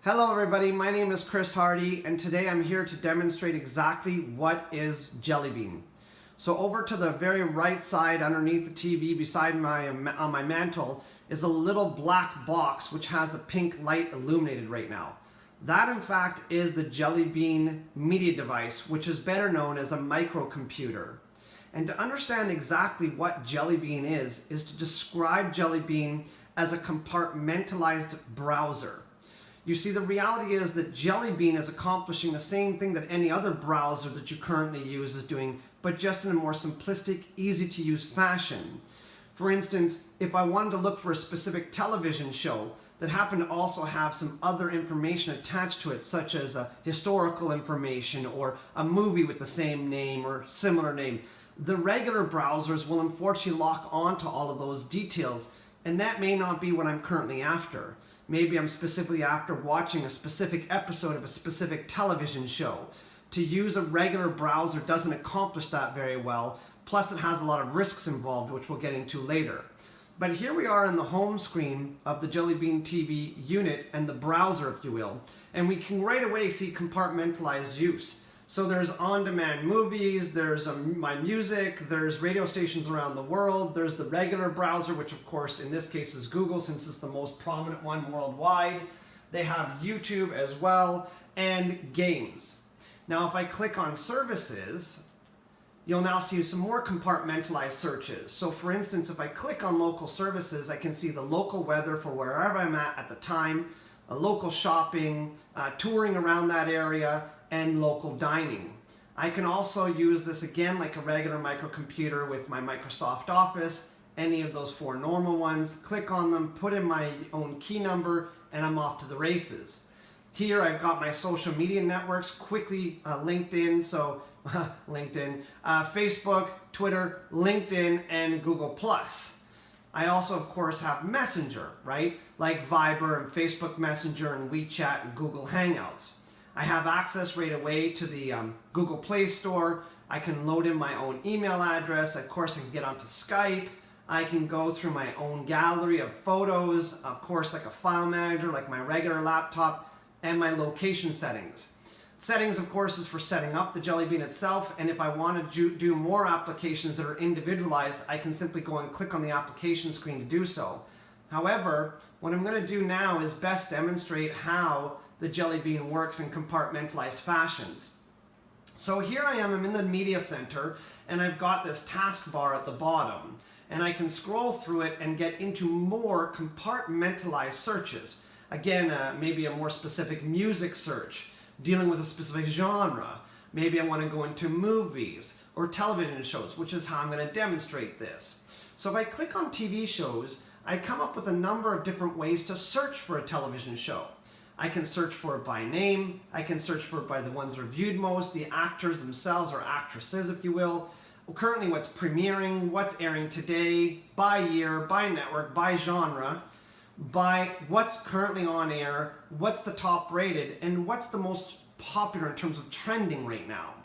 Hello everybody, my name is Chris Hardy and today I'm here to demonstrate exactly what is Jellybean. So over to the very right side underneath the TV beside on my mantle is a little black box which has a pink light illuminated right now. That in fact is the Jellybean media device, which is better known as a microcomputer. And to understand exactly what Jellybean is to describe Jellybean as a compartmentalized browser. You see, the reality is that Jellybean is accomplishing the same thing that any other browser that you currently use is doing, but just in a more simplistic, easy to use fashion. For instance, if I wanted to look for a specific television show that happened to also have some other information attached to it, such as historical information or a movie with the same name or similar name, the regular browsers will unfortunately lock onto all of those details, and that may not be what I'm currently after. Maybe I'm specifically after watching a specific episode of a specific television show. To use a regular browser doesn't accomplish that very well, plus it has a lot of risks involved, which we'll get into later. But here we are on the home screen of the Jellybean TV unit and the browser, if you will, and we can right away see compartmentalized use. So there's on-demand movies, there's my music, there's radio stations around the world, there's the regular browser, which of course in this case is Google since it's the most prominent one worldwide. They have YouTube as well, and games. Now if I click on services, you'll now see some more compartmentalized searches. So for instance, if I click on local services, I can see the local weather for wherever I'm at the time, local shopping, touring around that area, and local dining. I can also use this again like a regular microcomputer with my Microsoft Office, any of those four normal ones, click on them, put in my own key number, and I'm off to the races. Here I've got my social media networks, quickly LinkedIn, so Facebook, Twitter, LinkedIn, and Google+. I also, of course, have Messenger, right? Like Viber and Facebook Messenger and WeChat and Google Hangouts. I have access right away to the Google Play Store. I can load in my own email address. Of course, I can get onto Skype. I can go through my own gallery of photos, of course, like a file manager, like my regular laptop, and my location settings. Settings, of course, is for setting up the Jellybean itself, and if I want to do more applications that are individualized, I can simply go and click on the application screen to do so. However, what I'm going to do now is best demonstrate how the Jellybean works in compartmentalized fashions. So here I am, I'm in the media center, and I've got this taskbar at the bottom, and I can scroll through it and get into more compartmentalized searches. Again, maybe a more specific music search, dealing with a specific genre. Maybe I want to go into movies or television shows, which is how I'm going to demonstrate this. So if I click on TV shows, I come up with a number of different ways to search for a television show. I can search for it by name, I can search for it by the ones that are viewed most, the actors themselves or actresses if you will, currently what's premiering, what's airing today, by year, by network, by genre, by what's currently on air, what's the top rated, and what's the most popular in terms of trending right now.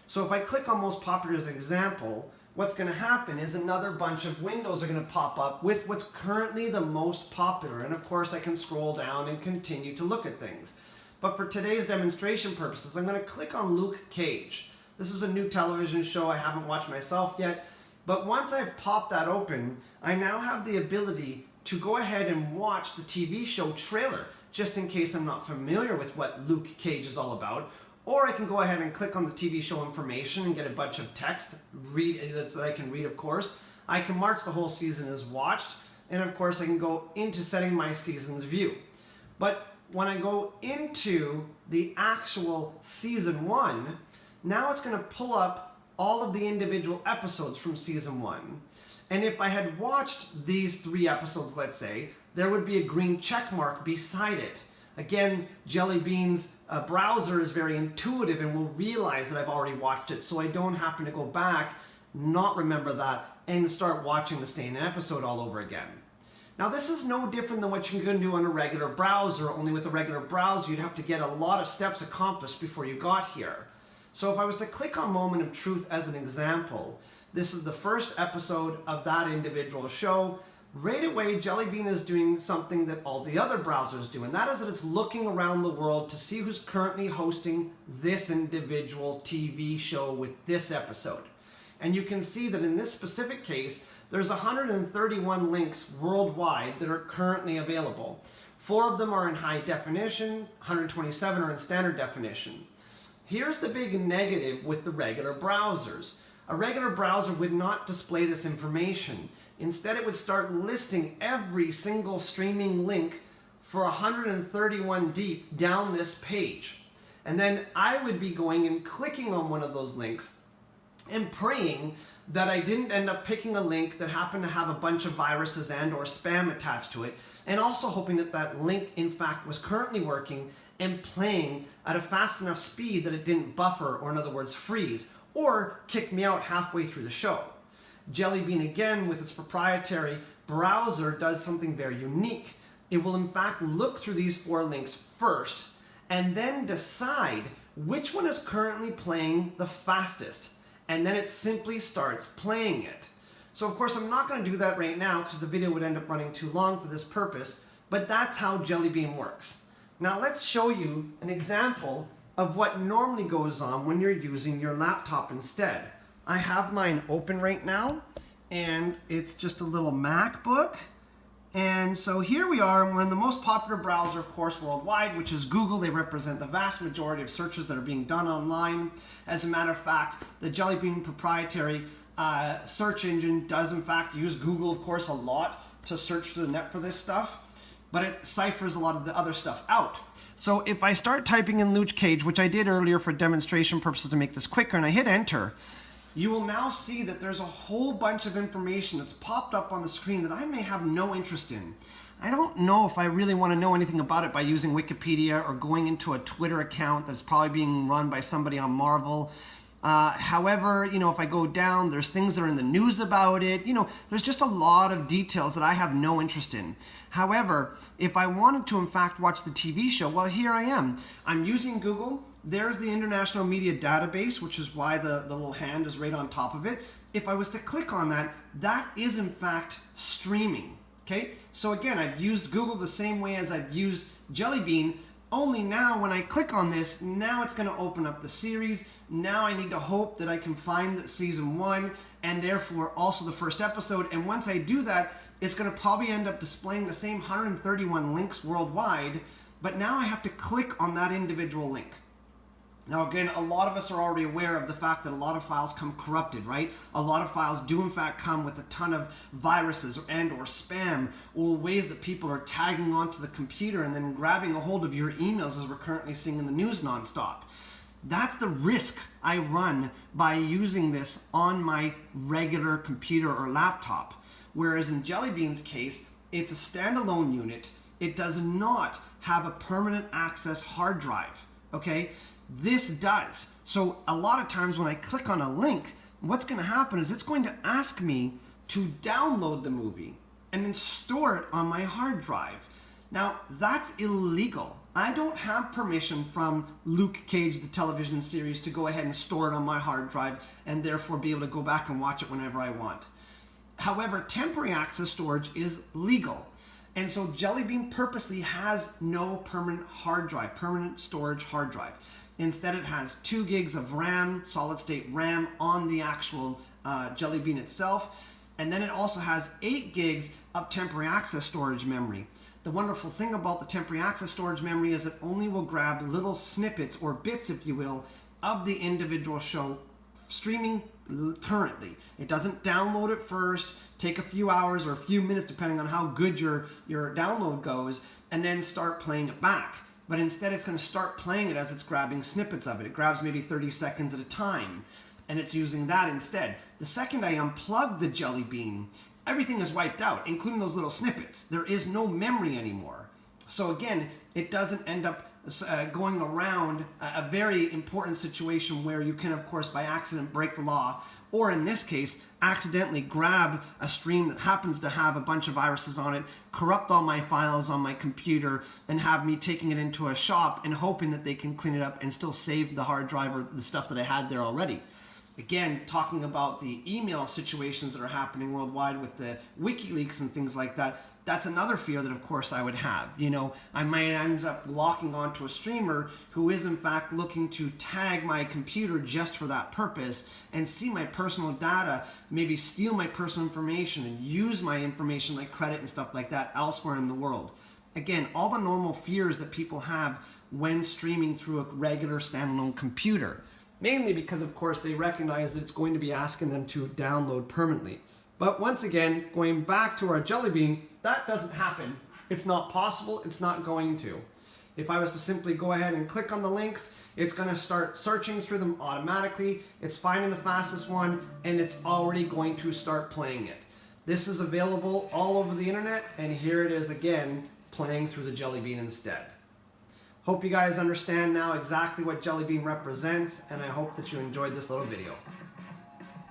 So if I click on most popular as an example, what's going to happen is another bunch of windows are going to pop up with what's currently the most popular. And of course I can scroll down and continue to look at things. But for today's demonstration purposes, I'm going to click on Luke Cage. This is a new television show I haven't watched myself yet. But once I've popped that open, I now have the ability to go ahead and watch the TV show trailer, just in case I'm not familiar with what Luke Cage is all about. Or I can go ahead and click on the TV show information and get a bunch of text that I can read, of course. I can mark the whole season as watched, and of course I can go into setting my season's view. But when I go into the actual season 1, now it's going to pull up all of the individual episodes from season 1. And if I had watched these 3 episodes, let's say, there would be a green check mark beside it. Again, Jellybean's browser is very intuitive and will realize that I've already watched it, so I don't have to go back, not remember that, and start watching the same episode all over again. Now this is no different than what you can do on a regular browser, only with a regular browser you'd have to get a lot of steps accomplished before you got here. So if I was to click on Moment of Truth as an example, this is the first episode of that individual show. right away Jellybean is doing something that all the other browsers do, and that is that it's looking around the world to see who's currently hosting this individual TV show with this episode. And you can see that in this specific case, there's 131 links worldwide that are currently available. 4 of them are in high definition, 127 are in standard definition. Here's the big negative with the regular browsers. A regular browser would not display this information. Instead, it would start listing every single streaming link for 131 deep down this page. And then I would be going and clicking on one of those links and praying that I didn't end up picking a link that happened to have a bunch of viruses and or spam attached to it, and also hoping that that link in fact was currently working and playing at a fast enough speed that it didn't buffer, or in other words freeze, or kick me out halfway through the show. Jellybean, again, with its proprietary browser, does something very unique. It will in fact look through these 4 links first and then decide which one is currently playing the fastest, and then it simply starts playing it. So of course I'm not going to do that right now because the video would end up running too long for this purpose, but that's how Jellybean works. Now let's show you an example of what normally goes on when you're using your laptop instead. I have mine open right now, and it's just a little MacBook. And so here we are, and we're in the most popular browser, of course, worldwide, which is Google. They represent the vast majority of searches that are being done online. As a matter of fact, the Jellybean proprietary search engine does in fact use Google, of course, a lot to search through the net for this stuff, but it ciphers a lot of the other stuff out. So if I start typing in Luke Cage, which I did earlier for demonstration purposes to make this quicker, and I hit enter, you will now see that there's a whole bunch of information that's popped up on the screen that I may have no interest in. I don't know if I really want to know anything about it by using Wikipedia or going into a Twitter account that's probably being run by somebody on Marvel. However, if I go down, there's things that are in the news about it. There's just a lot of details that I have no interest in. However, if I wanted to in fact watch the TV show, well, here I am. I'm using Google. There's the International Media Database, which is why the little hand is right on top of it. If I was to click on that, that is in fact streaming. Okay, so again, I've used Google the same way as I've used Jellybean, only now when I click on this, now it's going to open up the series. Now I need to hope that I can find season 1 and therefore also the first episode. And once I do that, it's going to probably end up displaying the same 131 links worldwide, but now I have to click on that individual link. Now again, a lot of us are already aware of the fact that a lot of files come corrupted, right? A lot of files do in fact come with a ton of viruses and or spam, or ways that people are tagging onto the computer and then grabbing a hold of your emails, as we're currently seeing in the news nonstop. That's the risk I run by using this on my regular computer or laptop. Whereas in Jellybean's case, it's a standalone unit. It does not have a permanent access hard drive, okay? This does. So a lot of times when I click on a link, what's going to happen is it's going to ask me to download the movie and then store it on my hard drive. Now, that's illegal. I don't have permission from Luke Cage, the television series, to go ahead and store it on my hard drive and therefore be able to go back and watch it whenever I want. However, temporary access storage is legal. And so Jellybean purposely has no permanent hard drive, permanent storage hard drive. Instead, it has 2 gigs of RAM, solid state RAM, on the actual Jellybean itself. And then it also has 8 gigs of temporary access storage memory. The wonderful thing about the temporary access storage memory is it only will grab little snippets or bits, if you will, of the individual show streaming currently. It doesn't download it first, take a few hours or a few minutes depending on how good your download goes, and then start playing it back. But instead it's going to start playing it as it's grabbing snippets of it. It grabs maybe 30 seconds at a time, and it's using that instead. The second I unplug the Jellybean, everything is wiped out, including those little snippets. There is no memory anymore. So again, it doesn't end up going around a very important situation where you can, of course, by accident break the law, or in this case, accidentally grab a stream that happens to have a bunch of viruses on it, corrupt all my files on my computer, and have me taking it into a shop and hoping that they can clean it up and still save the hard drive or the stuff that I had there already. Again, talking about the email situations that are happening worldwide with the WikiLeaks and things like that, that's another fear that of course I would have. You know, I might end up locking onto a streamer who is in fact looking to tag my computer just for that purpose and see my personal data, maybe steal my personal information and use my information like credit and stuff like that elsewhere in the world. Again, all the normal fears that people have when streaming through a regular standalone computer. Mainly because of course they recognize that it's going to be asking them to download permanently. But once again, going back to our Jellybean, that doesn't happen. It's not possible, it's not going to. If I was to simply go ahead and click on the links, it's going to start searching through them automatically, it's finding the fastest one, and it's already going to start playing it. This is available all over the internet, and here it is again, playing through the Jellybean instead. Hope you guys understand now exactly what Jellybean represents, and I hope that you enjoyed this little video.